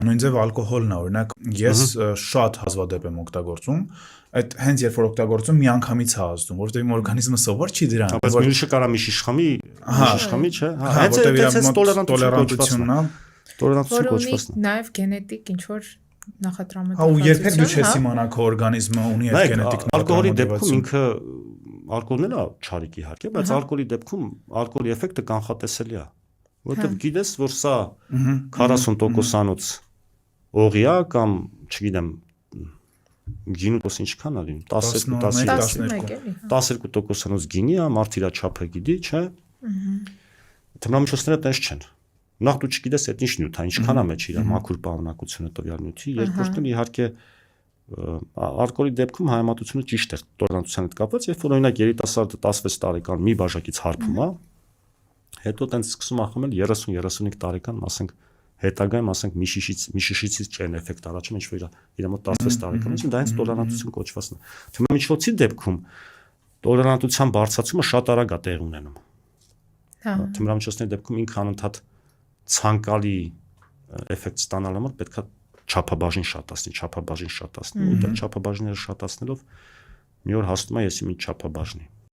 Նույն ձև ալկոհոլն է, օրինակ, ես շատ հազվադեպ եմ օգտագործում, այդ հենց երբ որ օգտագործում միանգամից է ազդում, որովհետև իմ օրգանիզմը սովոր չի դրան։ Բայց մյուսը կարա մի շիշխամի, չէ։ Հենց տոլերանտությունն է, տոլերանտություն կոչված։ Նաև գենետիկ ինչ որ նախատրամադրվածություն։ Ու երբեք դու չես իմանա քո օրգանիզմը ունի այդ գենետիկ ալկոհոլի դեպքում ինքը ալկոհոլն էլ է չարիք իհարկե, բայց ալկոհոլի դեպքում ալկոհոլի էֆեկտը կանխատեսելի է, որովհետև գիտես, որ սա 40%-անոց օղի է կամ, չգիտեմ, գինուս ինչքան է լինում, 12%-անոց գինի է, մարդ իր չափը գիտի, չէ։ Թմրամիջոցները տես չեն։ Նախ դու չգիտես այդ ինչ նյութ է, ինչքան է մեջ իր մաքուր պարունակությունը տվյալ նյութի, երկրորդն իհարկե ալկոհոլի դեպքում հայմատությունը ճիշտ է տոլերանտության հետ կապված, երբ որ օրինակ երիտասարդը 16 տարեկան մի բաժակից հարբում է, հետո տենց սկսում է խմել 30-35 տարեկան, ասենք հետագայում ասենք մի շիշից չեն էֆեկտ առաջում, ինչ որ իր մոտ 16 տարեկան, դա հենց տոլերանտություն կոչվածն է։ Թմրամիջոցի դեպքում տոլերանտության բարձրացումը շատ արագ է տեղի ունենում։ Թմրամիջոցների դեպքում ինքը անընդհատ ցանկալի էֆեկտ ստանալու համար պետք է չափաբաժին շատացնի, ու դա չափաբաժինները շատացնելով մի օր հասնում է եսի մի չափաբաժնի։